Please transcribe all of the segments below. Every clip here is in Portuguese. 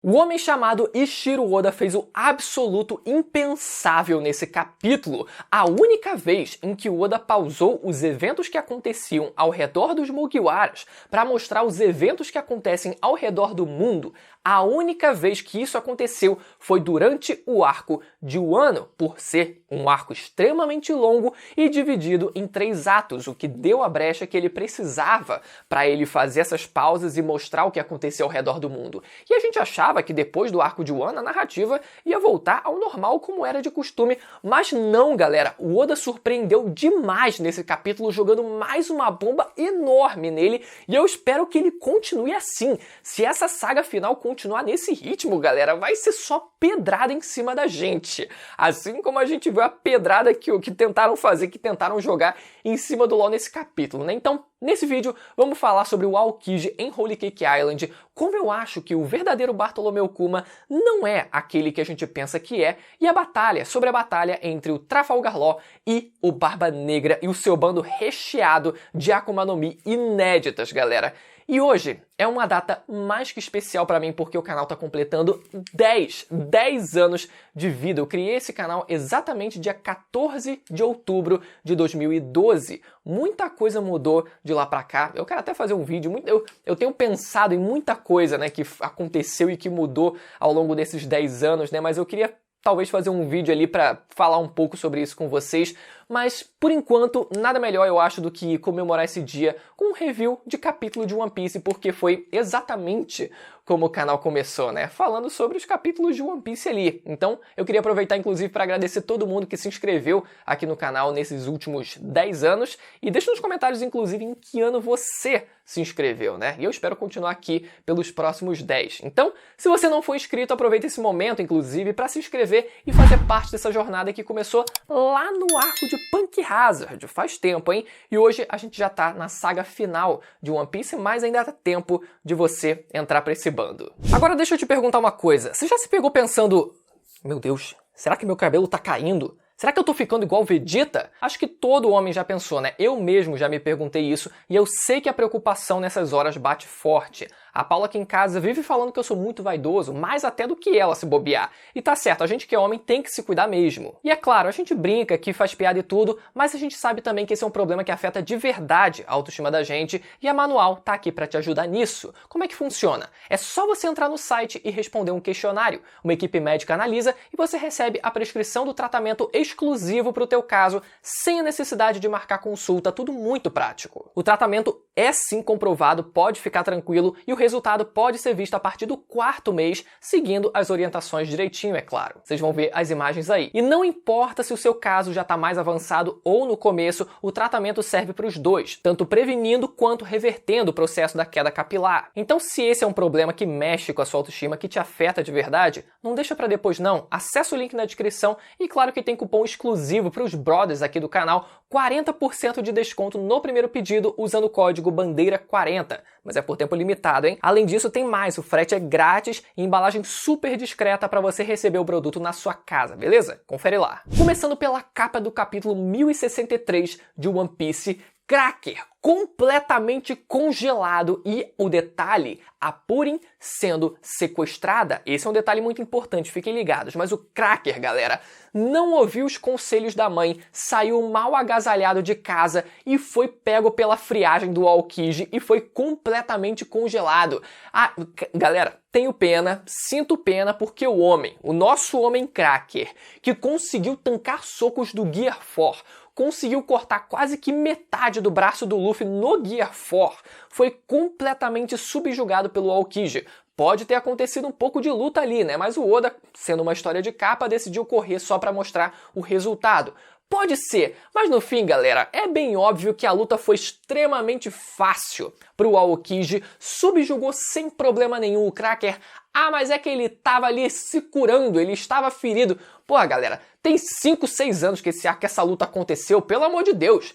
O homem chamado Eiichiro Oda fez o absoluto impensável nesse capítulo. A única vez em que o Oda pausou os eventos que aconteciam ao redor dos Mugiwaras para mostrar os eventos que acontecem ao redor do mundo, a única vez que isso aconteceu foi durante o arco de Wano, por ser um arco extremamente longo e dividido em 3 atos, o que deu a brecha que ele precisava para ele fazer essas pausas e mostrar o que aconteceu ao redor do mundo. E a gente achava que depois do arco de Wano a narrativa ia voltar ao normal como era de costume, mas não, galera. O Oda surpreendeu demais nesse capítulo, jogando mais uma bomba enorme nele, e eu espero que ele continue assim. Se essa saga final continuar nesse ritmo, galera, vai ser só pedrada em cima da gente. Assim como a gente viu a pedrada que tentaram fazer, que tentaram jogar em cima do LoL nesse capítulo, né? Então, nesse vídeo, vamos falar sobre o Aokiji em Holy Cake Island, como eu acho que o verdadeiro Bartolomeu Kuma não é aquele que a gente pensa que é, e sobre a batalha entre o Trafalgar Law e o Barba Negra e o seu bando recheado de Akuma no Mi inéditas, galera. E hoje é uma data mais que especial para mim porque o canal está completando 10 anos de vida. Eu criei esse canal exatamente dia 14 de outubro de 2012. Muita coisa mudou de lá para cá. Eu quero até fazer um vídeo. Eu tenho pensado em muita coisa, né, que aconteceu e que mudou ao longo desses 10 anos, né, mas eu queria talvez fazer um vídeo ali para falar um pouco sobre isso com vocês, mas por enquanto nada melhor eu acho do que comemorar esse dia com um review de capítulo de One Piece, porque foi exatamente como o canal começou, né? Falando sobre os capítulos de One Piece ali. Então eu queria aproveitar inclusive para agradecer todo mundo que se inscreveu aqui no canal nesses últimos 10 anos e deixa nos comentários inclusive em que ano você se inscreveu, né? E eu espero continuar aqui pelos próximos 10. Então, se você não for inscrito, aproveita esse momento inclusive para se inscrever e fazer parte dessa jornada que começou lá no arco de Punk Hazard, faz tempo, hein? E hoje a gente já tá na saga final de One Piece, mas ainda dá tempo de você entrar pra esse bando. Agora deixa eu te perguntar uma coisa, você já se pegou pensando, meu Deus, será que meu cabelo tá caindo? Será que eu tô ficando igual Vegeta? Acho que todo homem já pensou, né? Eu mesmo já me perguntei isso e eu sei que a preocupação nessas horas bate forte. A Paula aqui em casa vive falando que eu sou muito vaidoso, mais até do que ela se bobear. E tá certo, a gente que é homem tem que se cuidar mesmo. E é claro, a gente brinca que faz piada e tudo, mas a gente sabe também que esse é um problema que afeta de verdade a autoestima da gente e a Manual tá aqui pra te ajudar nisso. Como é que funciona? É só você entrar no site e responder um questionário. Uma equipe médica analisa e você recebe a prescrição do tratamento exclusivo para o teu caso, sem a necessidade de marcar consulta, tudo muito prático. O tratamento é sim comprovado, pode ficar tranquilo, e o resultado pode ser visto a partir do 4º mês, seguindo as orientações direitinho, é claro. Vocês vão ver as imagens aí. E não importa se o seu caso já está mais avançado ou no começo, o tratamento serve para os dois, tanto prevenindo quanto revertendo o processo da queda capilar. Então, se esse é um problema que mexe com a sua autoestima, que te afeta de verdade, não deixa para depois não. Acesse o link na descrição e claro que tem cupom exclusivo para os brothers aqui do canal, 40% de desconto no primeiro pedido usando o código BANDEIRA40, mas é por tempo limitado, hein? Além disso, tem mais, o frete é grátis e embalagem super discreta para você receber o produto na sua casa, beleza? Confere lá. Começando pela capa do capítulo 1063 de One Piece, Cracker completamente congelado e o detalhe, a Purin sendo sequestrada. Esse é um detalhe muito importante, fiquem ligados. Mas o Cracker, galera, não ouviu os conselhos da mãe, saiu mal agasalhado de casa e foi pego pela friagem do Aokiji e foi completamente congelado. Ah, galera, tenho pena, sinto pena porque o nosso homem Cracker, que conseguiu tancar socos do Gear 4, conseguiu cortar quase que metade do braço do Luffy no Gear 4, foi completamente subjugado pelo Aokiji. Pode ter acontecido um pouco de luta ali, né? Mas o Oda, sendo uma história de capa, decidiu correr só para mostrar o resultado. Pode ser, mas no fim, galera, é bem óbvio que a luta foi extremamente fácil pro Aokiji, subjugou sem problema nenhum o Cracker. Ah, mas é que ele tava ali se curando, ele estava ferido. Pô, galera, tem 5, 6 anos que essa luta aconteceu, pelo amor de Deus,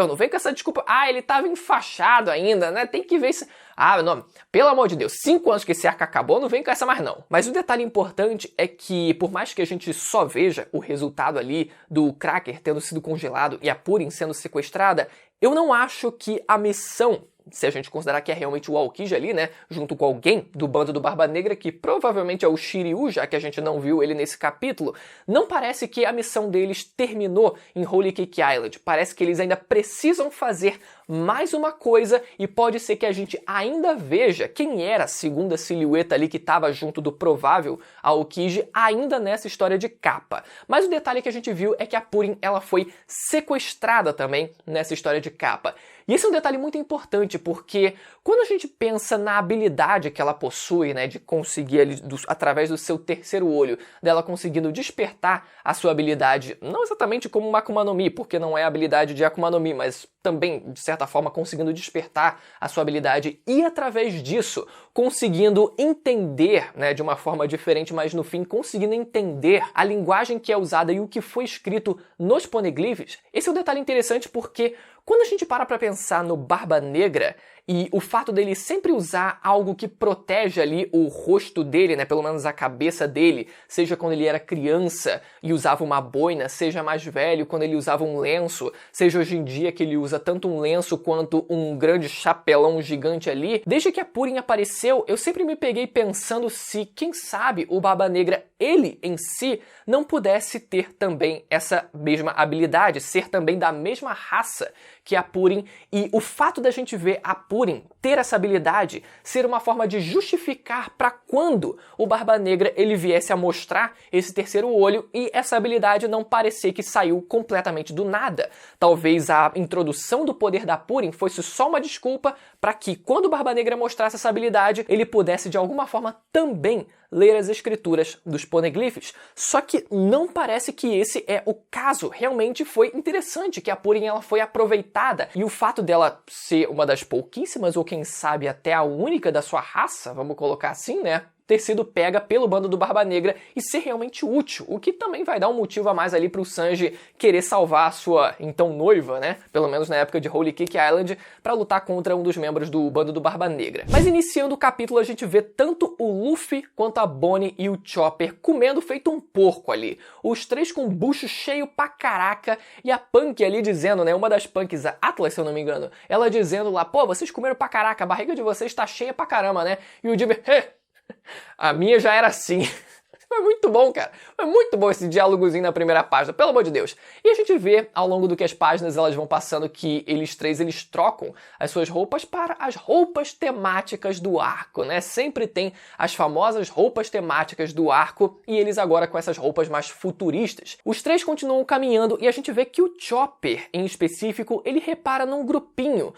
não vem com essa desculpa, ele tava enfaixado ainda, né, tem que ver se... não, pelo amor de Deus, 5 anos que esse arco acabou, não vem com essa mais não. Mas o detalhe importante é que, por mais que a gente só veja o resultado ali do Cracker tendo sido congelado e a Purin sendo sequestrada, eu não acho que a missão se a gente considerar que é realmente o Aokiji ali, né, junto com alguém do bando do Barba Negra, que provavelmente é o Shiryu, já que a gente não viu ele nesse capítulo, não parece que a missão deles terminou em Holy Cake Island. Parece que eles ainda precisam fazer mais uma coisa e pode ser que a gente ainda veja quem era a segunda silhueta ali que estava junto do provável Aokiji ainda nessa história de capa. Mas o detalhe que a gente viu é que a Purim ela foi sequestrada também nessa história de capa. E esse é um detalhe muito importante, porque quando a gente pensa na habilidade que ela possui, né, de conseguir, ali, através do seu terceiro olho, dela conseguindo despertar a sua habilidade, não exatamente como uma Akuma no Mi, porque não é a habilidade de Akuma no Mi, mas também, de certa forma, conseguindo despertar a sua habilidade e, através disso, conseguindo entender, né, de uma forma diferente, mas no fim conseguindo entender a linguagem que é usada e o que foi escrito nos poneglyphs. Esse é um detalhe interessante porque quando a gente para pensar no Barba Negra e o fato dele sempre usar algo que protege ali o rosto dele, né, pelo menos a cabeça dele, seja quando ele era criança e usava uma boina, seja mais velho quando ele usava um lenço, seja hoje em dia que ele usa tanto um lenço quanto um grande chapelão gigante ali, desde que a Purim apareceu, eu sempre me peguei pensando se, quem sabe, o Barba Negra, ele em si, não pudesse ter também essa mesma habilidade, ser também da mesma raça que a Purim, e o fato da gente ver a Purim ter essa habilidade ser uma forma de justificar para quando o Barba Negra ele viesse a mostrar esse terceiro olho e essa habilidade não parecer que saiu completamente do nada. Talvez a introdução do poder da Purim fosse só uma desculpa para que quando o Barba Negra mostrasse essa habilidade, ele pudesse de alguma forma também ler as escrituras dos poneglyphs. Só que não parece que esse é o caso. Realmente foi interessante que a Purim ela foi aproveitada e o fato dela ser uma das pouquíssimas ou quem sabe até a única da sua raça, vamos colocar assim, né? Ter sido pega pelo bando do Barba Negra e ser realmente útil, o que também vai dar um motivo a mais ali pro Sanji querer salvar a sua, então, noiva, né? Pelo menos na época de Holy Cake Island, para lutar contra um dos membros do bando do Barba Negra. Mas iniciando o capítulo, a gente vê tanto o Luffy quanto a Bonnie e o Chopper comendo feito um porco ali. Os três com o bucho cheio pra caraca e a Punk ali dizendo, né? Uma das Punks, a Atlas, se eu não me engano, ela dizendo lá, pô, vocês comeram pra caraca, a barriga de vocês tá cheia pra caramba, né? E o Jimmy, a minha já era assim. Foi muito bom, cara. Foi muito bom esse diálogozinho na primeira página, pelo amor de Deus. E a gente vê, ao longo do que as páginas elas vão passando, que eles três, eles trocam as suas roupas para as roupas temáticas do arco, né? Sempre tem as famosas roupas temáticas do arco, e eles agora com essas roupas mais futuristas. Os três continuam caminhando, e a gente vê que o Chopper, em específico, ele repara num grupinho,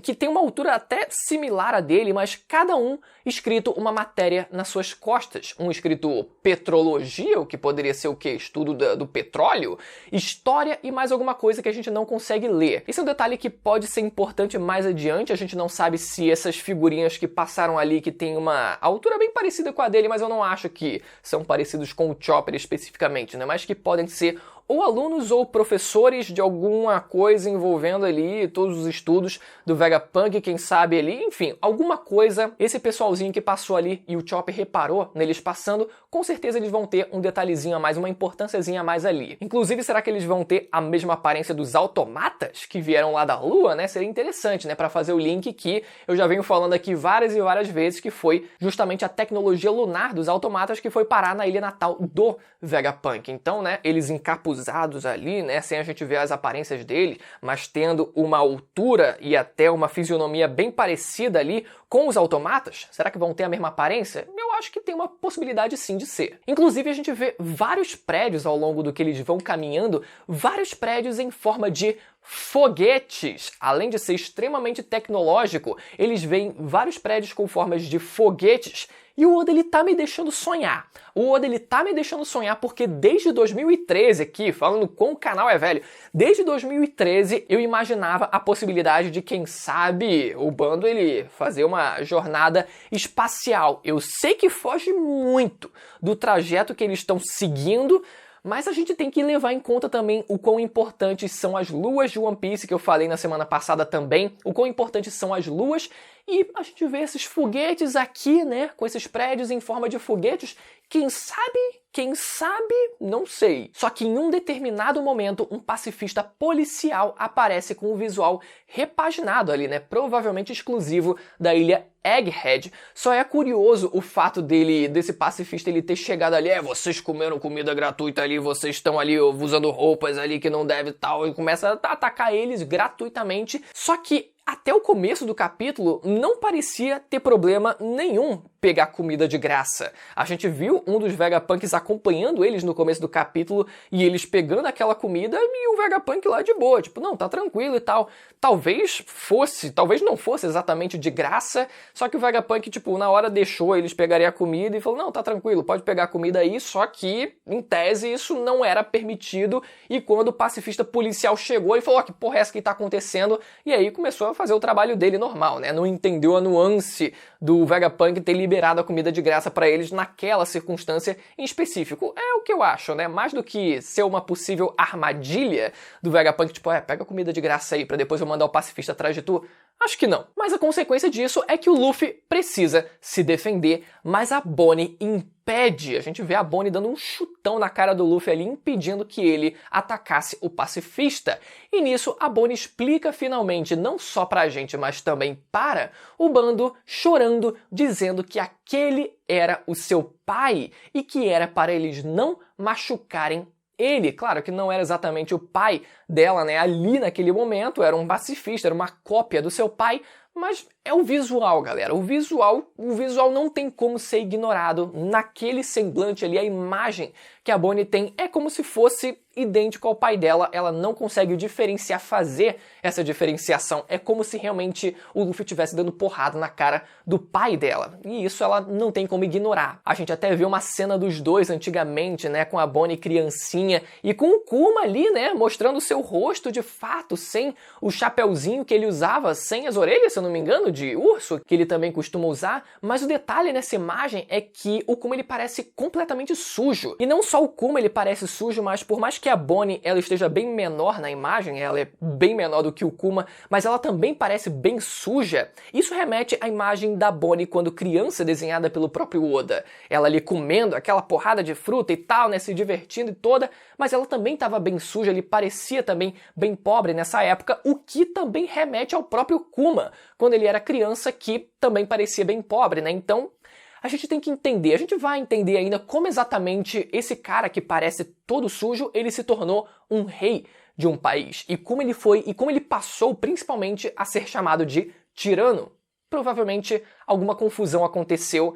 que tem uma altura até similar à dele, mas cada um escrito uma matéria nas suas costas. Um escrito petrologia, o que poderia ser o quê? Estudo do petróleo, história e mais alguma coisa que a gente não consegue ler. Esse é um detalhe que pode ser importante mais adiante, a gente não sabe se essas figurinhas que passaram ali, que tem uma altura bem parecida com a dele, mas eu não acho que são parecidos com o Chopper especificamente, né? Mas que podem ser ou alunos ou professores de alguma coisa envolvendo ali todos os estudos do Vegapunk, quem sabe ali, enfim, alguma coisa, esse pessoalzinho que passou ali e o Chopper reparou neles passando, com certeza eles vão ter um detalhezinho a mais, uma importânciazinha a mais ali. Inclusive, será que eles vão ter a mesma aparência dos automatas que vieram lá da Lua, né? Seria interessante, né? Para fazer o link que eu já venho falando aqui várias e várias vezes, que foi justamente a tecnologia lunar dos automatas que foi parar na ilha natal do Vegapunk. Então, né, eles encapuzados ali, né, sem a gente ver as aparências deles, mas tendo uma altura e até uma fisionomia bem parecida ali com os automatas, será que vão ter a mesma aparência? Eu acho que tem uma possibilidade sim de ser. Inclusive a gente vê vários prédios ao longo do que eles vão caminhando, vários prédios em forma de foguetes. Além de ser extremamente tecnológico, eles veem vários prédios com formas de foguetes. E o Oda, ele tá me deixando sonhar. O Oda, ele tá me deixando sonhar porque desde 2013 aqui, falando com o canal é velho, desde 2013 eu imaginava a possibilidade de, quem sabe, o bando ele fazer uma jornada espacial. Eu sei que foge muito do trajeto que eles estão seguindo, mas a gente tem que levar em conta também o quão importantes são as luas de One Piece, que eu falei na semana passada também, o quão importantes são as luas E a gente vê esses foguetes aqui, né, com esses prédios em forma de foguetes. Quem sabe, não sei. Só que em um determinado momento, um pacifista policial aparece com um visual repaginado ali, né, provavelmente exclusivo da ilha Egghead. Só é curioso o fato desse pacifista, ele ter chegado ali, vocês comeram comida gratuita ali, vocês estão ali usando roupas ali que não deve tal, e começa a atacar eles gratuitamente. Só que até o começo do capítulo não parecia ter problema nenhum pegar comida de graça. A gente viu um dos Vegapunks acompanhando eles no começo do capítulo e eles pegando aquela comida e o Vegapunk lá de boa, tipo, não, tá tranquilo e tal. Talvez não fosse exatamente de graça, só que o Vegapunk, tipo, na hora deixou eles pegarem a comida e falou, não, tá tranquilo, pode pegar a comida aí, só que, em tese, isso não era permitido, e quando o pacifista policial chegou, ele falou, que porra é essa que tá acontecendo? E aí começou a fazer o trabalho dele normal, né? Não entendeu a nuance do Vegapunk ter liberado a comida de graça pra eles naquela circunstância em específico. É o que eu acho, né? Mais do que ser uma possível armadilha do Vegapunk, tipo, pega a comida de graça aí pra depois eu mandar o pacifista atrás de tu. Acho que não. Mas a consequência disso é que o Luffy precisa se defender, mas a Bonnie impede. A gente vê a Bonnie dando um chutão na cara do Luffy ali, impedindo que ele atacasse o pacifista. E nisso, a Bonnie explica finalmente, não só pra gente, mas também para o bando, chorando, dizendo que aquele era o seu pai e que era para eles não machucarem ele. Claro que não era exatamente o pai dela, né? Ali naquele momento era um pacifista, era uma cópia do seu pai, mas é o visual, galera. O visual não tem como ser ignorado. Naquele semblante ali, a imagem que a Bonnie tem é como se fosse idêntico ao pai dela. Ela não consegue diferenciar, fazer essa diferenciação. É como se realmente o Luffy estivesse dando porrada na cara do pai dela. E isso ela não tem como ignorar. A gente até viu uma cena dos dois antigamente, né, com a Bonnie criancinha e com o Kuma ali, né, mostrando o seu rosto de fato, sem o chapeuzinho que ele usava, sem as orelhas, se eu não me engano, de urso, que ele também costuma usar. Mas o detalhe nessa imagem é que o Kuma ele parece completamente sujo. E não só o Kuma ele parece sujo, mas por mais que a Bonnie ela esteja bem menor na imagem, ela é bem menor do que o Kuma, mas ela também parece bem suja. Isso remete à imagem da Bonnie quando criança, desenhada pelo próprio Oda. Ela ali comendo aquela porrada de fruta e tal, né, se divertindo e toda, mas ela também estava bem suja, ele parecia também bem pobre nessa época, o que também remete ao próprio Kuma, quando ele era criança, que também parecia bem pobre, né? Então, a gente tem que entender, a gente vai entender ainda como exatamente esse cara que parece todo sujo, ele se tornou um rei de um país. E como ele foi, e como ele passou principalmente a ser chamado de tirano. Provavelmente alguma confusão aconteceu,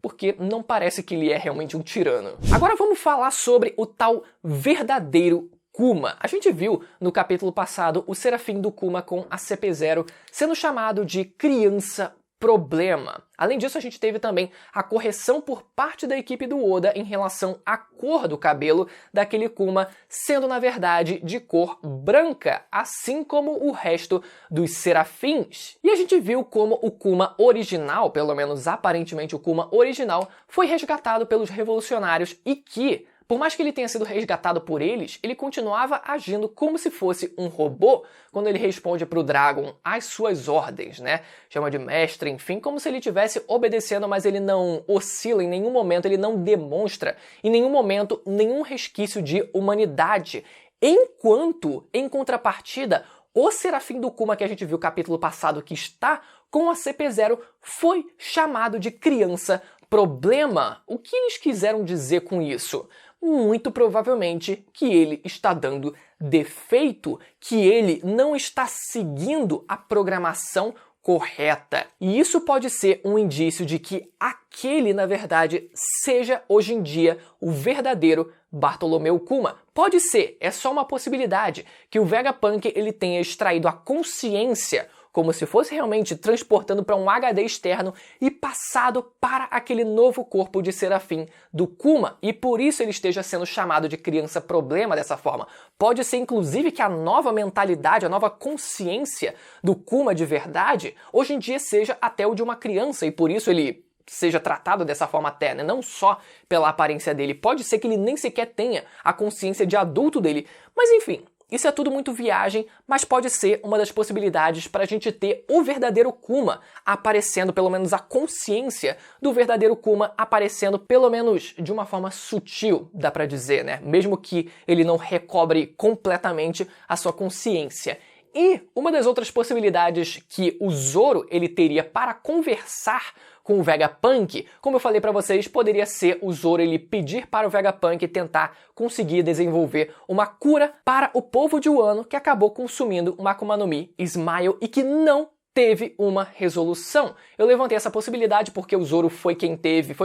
porque não parece que ele é realmente um tirano. Agora vamos falar sobre o tal verdadeiro Kuma. A gente viu no capítulo passado o Serafim do Kuma com a CP0 sendo chamado de criança problema. Além disso, a gente teve também a correção por parte da equipe do Oda em relação à cor do cabelo daquele Kuma, sendo na verdade de cor branca, assim como o resto dos serafins. E a gente viu como o Kuma original, pelo menos aparentemente o Kuma original, foi resgatado pelos revolucionários e que, por mais que ele tenha sido resgatado por eles, ele continuava agindo como se fosse um robô quando ele responde para o Dragon às suas ordens, né? Chama de mestre, enfim, como se ele estivesse obedecendo, mas ele não oscila em nenhum momento, ele não demonstra em nenhum momento nenhum resquício de humanidade. Enquanto, em contrapartida, o Serafim do Kuma que a gente viu no capítulo passado, que está com a CP0, foi chamado de criança problema. O que eles quiseram dizer com isso? Muito provavelmente que ele está dando defeito, que ele não está seguindo a programação correta. E isso pode ser um indício de que aquele, na verdade, seja hoje em dia o verdadeiro Bartolomeu Kuma. Pode ser, é só uma possibilidade, que o Vegapunk ele tenha extraído a consciência como se fosse realmente transportando para um HD externo e passado para aquele novo corpo de Serafim do Kuma, e por isso ele esteja sendo chamado de criança problema dessa forma. Pode ser inclusive que a nova mentalidade, a nova consciência do Kuma de verdade, hoje em dia seja até o de uma criança, e por isso ele seja tratado dessa forma até, né? Não só pela aparência dele. Pode ser que ele nem sequer tenha a consciência de adulto dele, mas enfim, isso é tudo muito viagem, mas pode ser uma das possibilidades para a gente ter o verdadeiro Kuma aparecendo, pelo menos a consciência do verdadeiro Kuma aparecendo, pelo menos de uma forma sutil, dá pra dizer, né? Mesmo que ele não recobre completamente a sua consciência. E uma das outras possibilidades que o Zoro ele teria para conversar com o Vegapunk, como eu falei pra vocês, poderia ser o Zoro ele pedir para o Vegapunk tentar conseguir desenvolver uma cura para o povo de Wano que acabou consumindo uma Akuma no Mi Smile e que não teve uma resolução. Eu levantei essa possibilidade porque o Zoro foi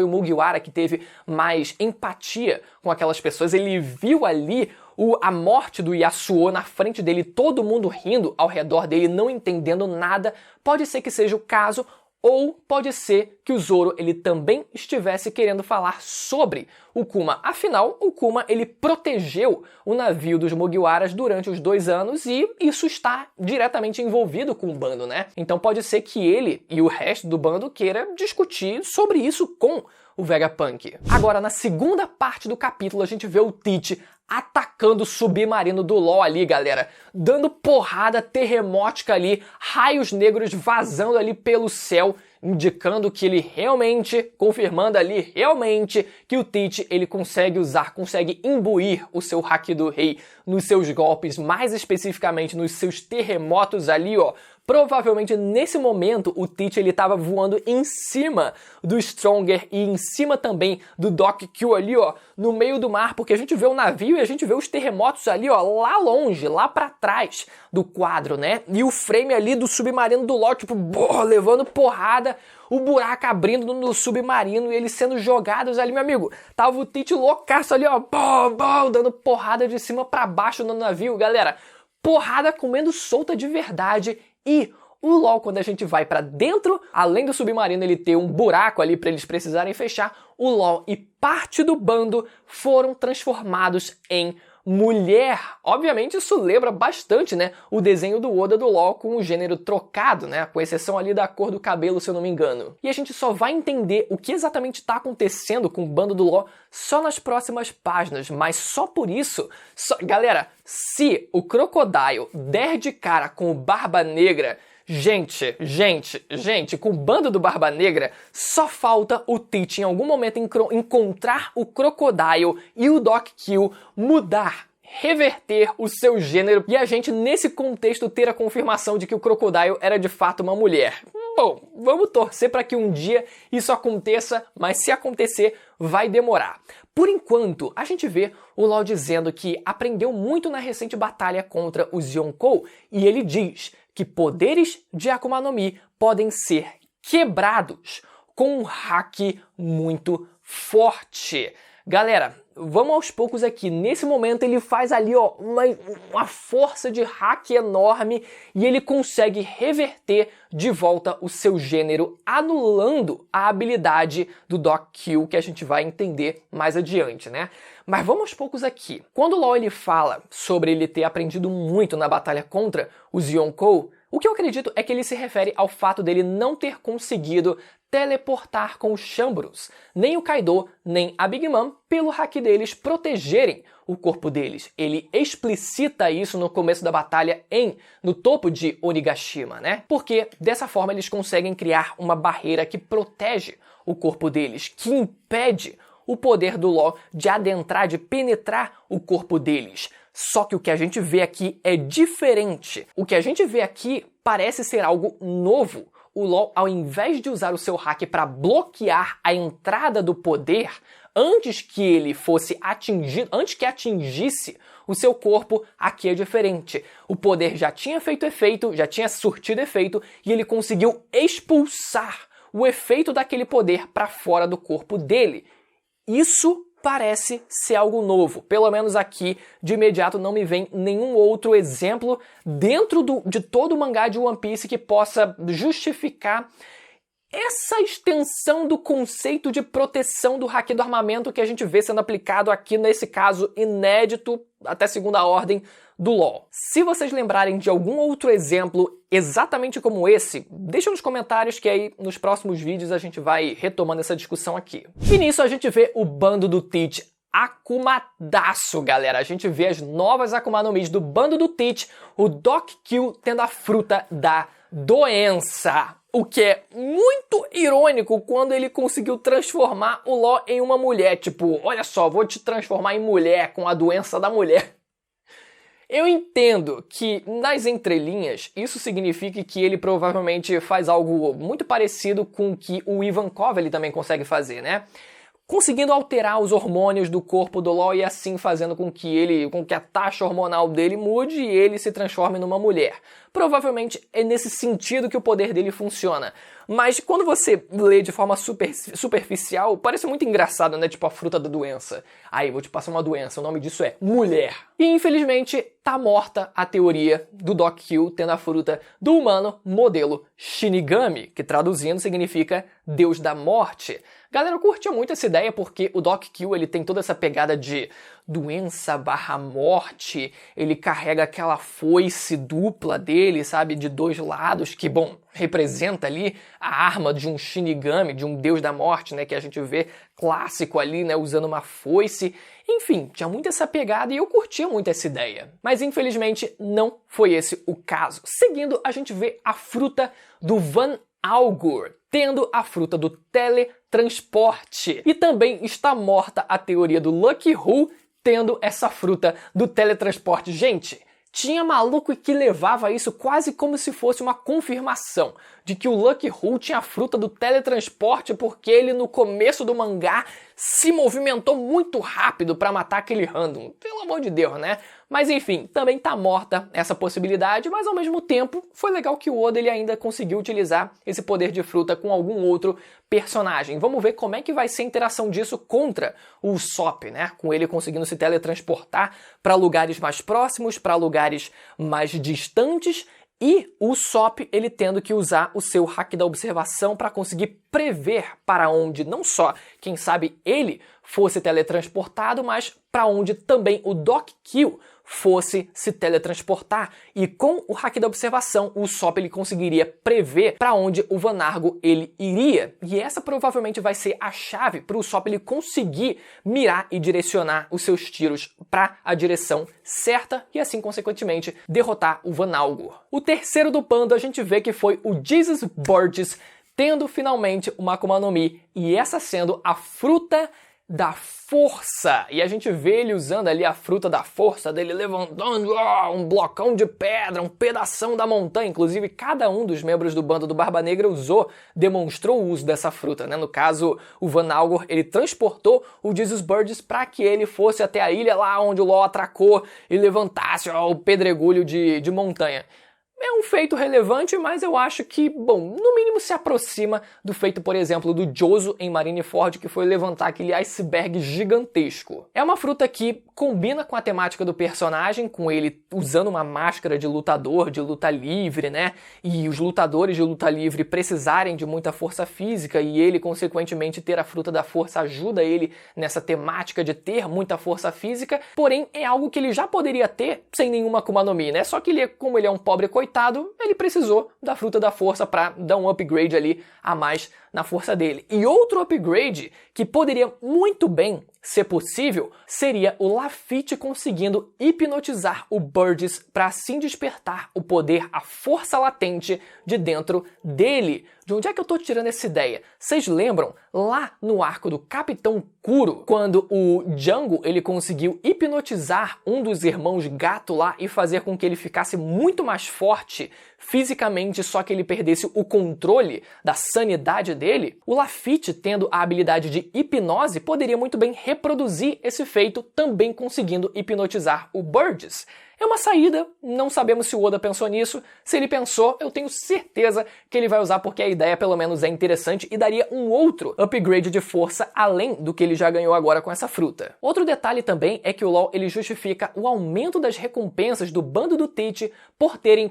o Mugiwara que teve mais empatia com aquelas pessoas. Ele viu ali a morte do Yasuo na frente dele, todo mundo rindo ao redor dele, não entendendo nada. Pode ser que seja o caso, ou pode ser que o Zoro ele também estivesse querendo falar sobre o Kuma. Afinal, o Kuma ele protegeu o navio dos Mugiwaras durante os 2 anos e isso está diretamente envolvido com o bando, né? Então pode ser que ele e o resto do bando queira discutir sobre isso com o Vegapunk. Agora, na segunda parte do capítulo, a gente vê o Teach atacando o submarino do LoL ali, galera. Dando porrada terremótica ali, raios negros vazando ali pelo céu, indicando que ele realmente, confirmando ali realmente que o Teach ele consegue imbuir o seu Haki do Rei nos seus golpes, mais especificamente nos seus terremotos ali, ó. Provavelmente nesse momento o Teach ele estava voando em cima do Stronger e em cima também do Doc Q ali, ó, no meio do mar, porque a gente vê o navio e a gente vê os terremotos ali, ó, lá longe, lá pra trás do quadro, né? E o frame ali do submarino do LoL, tipo, levando porrada, o buraco abrindo no submarino e eles sendo jogados ali, meu amigo. Tava o Teach loucaço ali, ó, dando porrada de cima pra baixo no navio, galera. Porrada comendo solta de verdade. E o LoL, quando a gente vai pra dentro, além do submarino ele ter um buraco ali pra eles precisarem fechar, o LoL e parte do bando foram transformados em mulher. Obviamente isso lembra bastante, né, o desenho do Oda do LoL com o gênero trocado, né, com exceção ali da cor do cabelo, se eu não me engano. E a gente só vai entender o que exatamente está acontecendo com o bando do LoL só nas próximas páginas, mas só por isso, galera, se o Crocodile der de cara com o Barba Negra, gente, com o bando do Barba Negra, só falta o Teach em algum momento encontrar o Crocodile e o Doc Q mudar, reverter o seu gênero e a gente, nesse contexto, ter a confirmação de que o Crocodile era de fato uma mulher. Bom, vamos torcer para que um dia isso aconteça, mas se acontecer, vai demorar. Por enquanto, a gente vê o LoL dizendo que aprendeu muito na recente batalha contra os Yonkou e ele diz que poderes de Akuma no Mi podem ser quebrados com um hack muito forte. Galera, vamos aos poucos aqui. Nesse momento ele faz ali, ó, uma força de hack enorme e ele consegue reverter de volta o seu gênero, anulando a habilidade do Doc Q, que a gente vai entender mais adiante, né? Mas vamos aos poucos aqui. Quando o LoL ele fala sobre ele ter aprendido muito na batalha contra os Yonkou, o que eu acredito é que ele se refere ao fato dele não ter conseguido teleportar com os Shambrus, nem o Kaido, nem a Big Mom, pelo hack deles protegerem o corpo deles. Ele explicita isso no começo da batalha no topo de Onigashima, né? Porque dessa forma eles conseguem criar uma barreira que protege o corpo deles, que impede o poder do LoL de adentrar, de penetrar o corpo deles. Só que o que a gente vê aqui é diferente. O que a gente vê aqui parece ser algo novo. O LoL, ao invés de usar o seu hack para bloquear a entrada do poder, antes que ele fosse atingido, antes que atingisse o seu corpo, aqui é diferente. O poder já tinha feito efeito, já tinha surtido efeito, e ele conseguiu expulsar o efeito daquele poder para fora do corpo dele. Isso parece ser algo novo. Pelo menos aqui, de imediato, não me vem nenhum outro exemplo dentro de todo o mangá de One Piece que possa justificar essa extensão do conceito de proteção do haki do armamento que a gente vê sendo aplicado aqui, nesse caso inédito, até segunda ordem, do LoL. Se vocês lembrarem de algum outro exemplo exatamente como esse, deixa nos comentários que aí nos próximos vídeos a gente vai retomando essa discussão aqui. E nisso a gente vê o bando do Teach akumadaço, galera. A gente vê as novas Akuma no Mis do bando do Teach, o Doc Q tendo a fruta da doença. O que é muito irônico quando ele conseguiu transformar o Law em uma mulher. Tipo, olha só, vou te transformar em mulher com a doença da mulher. Eu entendo que, nas entrelinhas, isso significa que ele provavelmente faz algo muito parecido com o que o Ivankov ele também consegue fazer, né? Conseguindo alterar os hormônios do corpo do Law e assim fazendo com que a taxa hormonal dele mude e ele se transforme numa mulher. Provavelmente é nesse sentido que o poder dele funciona. Mas quando você lê de forma superficial, parece muito engraçado, né? Tipo a fruta da doença. Aí, vou te passar uma doença, o nome disso é mulher. E infelizmente tá morta a teoria do Doc Q tendo a fruta do humano modelo Shinigami, que traduzindo significa Deus da Morte. Galera, eu curtia muito essa ideia porque o Doc Q ele tem toda essa pegada de doença barra morte, ele carrega aquela foice dupla dele, sabe, de dois lados, que, bom, representa ali a arma de um Shinigami, de um Deus da Morte, né, que a gente vê clássico ali, né, usando uma foice. Enfim, tinha muito essa pegada e eu curtia muito essa ideia. Mas infelizmente não foi esse o caso. Seguindo, a gente vê a fruta do Van Augur, tendo a fruta do teletransporte. E também está morta a teoria do Lucky Who, tendo essa fruta do teletransporte. Gente, tinha maluco que levava isso quase como se fosse uma confirmação de que o Lucky Who tinha a fruta do teletransporte porque ele no começo do mangá se movimentou muito rápido para matar aquele random. Pelo amor de Deus, né? Mas enfim, também tá morta essa possibilidade, mas ao mesmo tempo foi legal que o Oda ele ainda conseguiu utilizar esse poder de fruta com algum outro personagem. Vamos ver como é que vai ser a interação disso contra o Usopp, né? Com ele conseguindo se teletransportar para lugares mais próximos, para lugares mais distantes, e o Usopp ele tendo que usar o seu hack da observação para conseguir prever para onde não só, quem sabe, ele fosse teletransportado, mas para onde também o Doc Q fosse se teletransportar. E com o hack da observação, o Usopp ele conseguiria prever para onde o Vanargo ele iria. E essa provavelmente vai ser a chave para o Usopp ele conseguir mirar e direcionar os seus tiros para a direção certa e assim, consequentemente, derrotar o Vanalgo. O terceiro do bando a gente vê que foi o Jesus Burgess tendo finalmente uma Akuma no Mi, e essa sendo a fruta da força. E a gente vê ele usando ali a fruta da força dele, levantando um blocão de pedra, um pedação da montanha. Inclusive, cada um dos membros do bando do Barba Negra demonstrou o uso dessa fruta, né? No caso, o Van Algor, ele transportou o Jesus Burgess para que ele fosse até a ilha lá onde o Law atracou e levantasse o pedregulho de montanha. É um feito relevante, mas eu acho que, bom, no mínimo se aproxima do feito, por exemplo, do Jozo em Marineford, que foi levantar aquele iceberg gigantesco. É uma fruta que combina com a temática do personagem, com ele usando uma máscara de lutador, de luta livre, né? E os lutadores de luta livre precisarem de muita força física e ele, consequentemente, ter a fruta da força ajuda ele nessa temática de ter muita força física, porém é algo que ele já poderia ter sem nenhuma Akuma no Mi, né? Só que ele, como ele é um pobre coitado, ele precisou da fruta da força para dar um upgrade ali a mais na força dele. E outro upgrade que poderia muito bem ser possível seria o Lafitte conseguindo hipnotizar o Burgess para assim despertar o poder, a força latente de dentro dele. De onde é que eu tô tirando essa ideia? Vocês lembram lá no arco do Capitão Kuro, quando o Django ele conseguiu hipnotizar um dos irmãos gato lá e fazer com que ele ficasse muito mais forte fisicamente, só que ele perdesse o controle da sanidade dele? O Lafitte, tendo a habilidade de hipnose, poderia muito bem reproduzir esse feito, também conseguindo hipnotizar o Burgess. É uma saída, não sabemos se o Oda pensou nisso. Se ele pensou, eu tenho certeza que ele vai usar porque a ideia pelo menos é interessante e daria um outro upgrade de força além do que ele já ganhou agora com essa fruta. Outro detalhe também é que o LoL ele justifica o aumento das recompensas do bando do Teach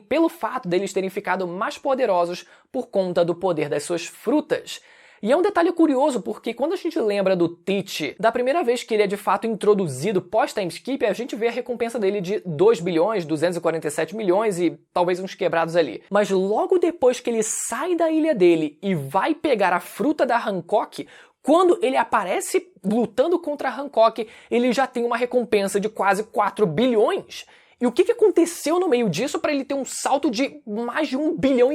pelo fato deles terem ficado mais poderosos por conta do poder das suas frutas. E é um detalhe curioso, porque quando a gente lembra do Teach, da primeira vez que ele é de fato introduzido pós-timeskip, a gente vê a recompensa dele de 2 bilhões, 247 milhões e talvez uns quebrados ali. Mas logo depois que ele sai da ilha dele e vai pegar a fruta da Hancock, quando ele aparece lutando contra Hancock, ele já tem uma recompensa de quase 4 bilhões. E o que aconteceu no meio disso para ele ter um salto de mais de 1,5 bilhão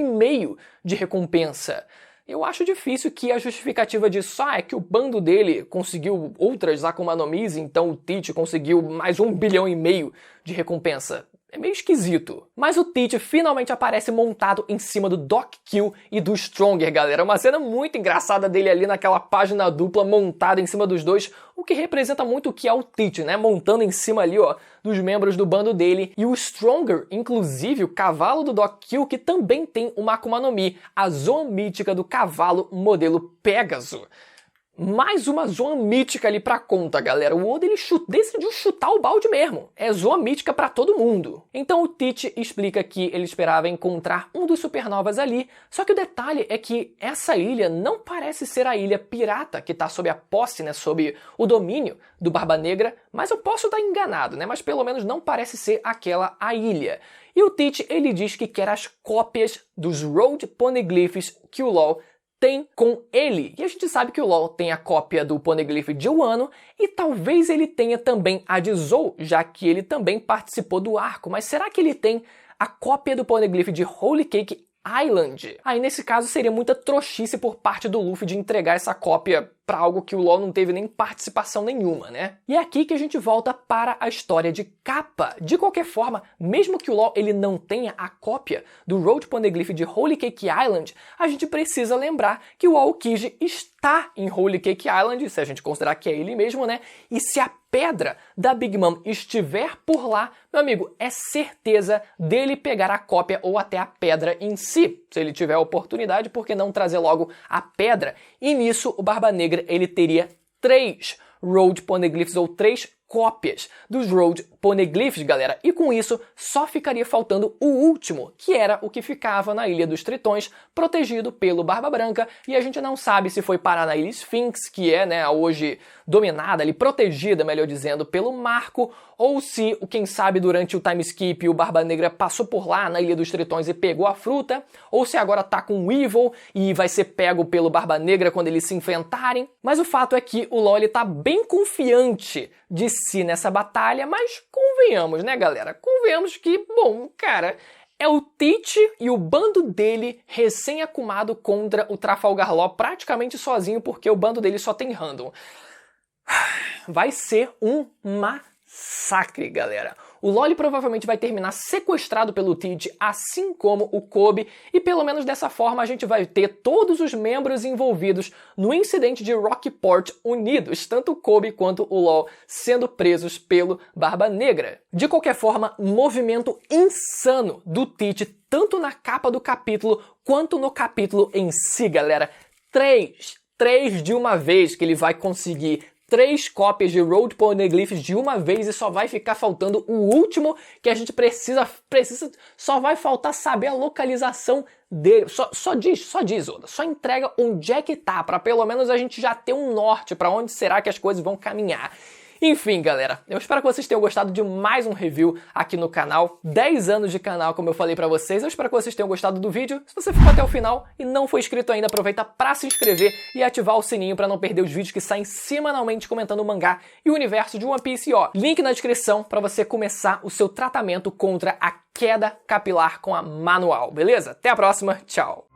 de recompensa? Eu acho difícil que a justificativa disso é que o bando dele conseguiu outras Akuma no Mis, então o Teach conseguiu mais 1,5 bilhão de recompensa. É meio esquisito. Mas o Teach finalmente aparece montado em cima do Doc Kill e do Stronger, galera. Uma cena muito engraçada dele ali naquela página dupla montada em cima dos dois, o que representa muito o que é o Teach, né? Montando em cima ali, ó, dos membros do bando dele. E o Stronger, inclusive, o cavalo do Doc Kill, que também tem uma Akuma no Mi, a Zoan mítica do cavalo modelo Pégaso. Mais uma Zoan mítica ali pra conta, galera. O Oda ele decidiu chutar o balde mesmo. É Zoan mítica pra todo mundo. Então o Teach explica que ele esperava encontrar um dos supernovas ali, só que o detalhe é que essa ilha não parece ser a ilha pirata que tá sob a posse, né, sob o domínio do Barba Negra, mas eu posso estar enganado, né, mas pelo menos não parece ser aquela a ilha. E o Teach ele diz que quer as cópias dos Road Poneglyphs que o LoL tem com ele. E a gente sabe que o LoL tem a cópia do Poneglyph de Wano e talvez ele tenha também a de Zou, já que ele também participou do arco. Mas será que ele tem a cópia do Poneglyph de Holy Cake Island? Aí nesse caso seria muita trouxice por parte do Luffy de entregar essa cópia pra algo que o LoL não teve nem participação nenhuma, né? E é aqui que a gente volta para a história de Kappa. De qualquer forma, mesmo que o LoL ele não tenha a cópia do Road Poneglyph de Holy Cake Island, a gente precisa lembrar que o Aokiji está em Holy Cake Island, se a gente considerar que é ele mesmo, né? E se a pedra da Big Mom estiver por lá, meu amigo, é certeza dele pegar a cópia ou até a pedra em si. Se ele tiver a oportunidade, por que não trazer logo a pedra? E nisso, o Barba Negra ele teria 3 Road Poneglyphs ou 3 cópias dos Road Poneglyphs, galera. E com isso, só ficaria faltando o último, que era o que ficava na Ilha dos Tritões, protegido pelo Barba Branca, e a gente não sabe se foi parar na Ilha Sphinx, que é, né, hoje dominada, ali, protegida, melhor dizendo, pelo Marco, ou se, quem sabe, durante o time skip, o Barba Negra passou por lá na Ilha dos Tritões e pegou a fruta, ou se agora tá com o Evil e vai ser pego pelo Barba Negra quando eles se enfrentarem. Mas o fato é que o LoL tá bem confiante de si nessa batalha, mas convenhamos, né, galera? Convenhamos que, bom, cara, é o Teach e o bando dele recém-acumado contra o Trafalgar Law praticamente sozinho, porque o bando dele só tem random. Vai ser um massacre, galera. O Loli provavelmente vai terminar sequestrado pelo Teach, assim como o Kobe, e pelo menos dessa forma a gente vai ter todos os membros envolvidos no incidente de Rockport unidos, tanto o Kobe quanto o LoL sendo presos pelo Barba Negra. De qualquer forma, movimento insano do Teach, tanto na capa do capítulo quanto no capítulo em si, galera. 3 de uma vez que ele vai conseguir 3 cópias de Road Poneglyphs de uma vez e só vai ficar faltando o último que a gente precisa, só vai faltar saber a localização dele. Só diz, Oda, só entrega onde é que tá, pra pelo menos a gente já ter um norte pra onde será que as coisas vão caminhar. Enfim, galera, eu espero que vocês tenham gostado de mais um review aqui no canal. 10 anos de canal, como eu falei pra vocês. Eu espero que vocês tenham gostado do vídeo. Se você ficou até o final e não foi inscrito ainda, aproveita pra se inscrever e ativar o sininho pra não perder os vídeos que saem semanalmente comentando o mangá e o universo de One Piece. Ó, link na descrição pra você começar o seu tratamento contra a queda capilar com a manual, beleza? Até a próxima, tchau!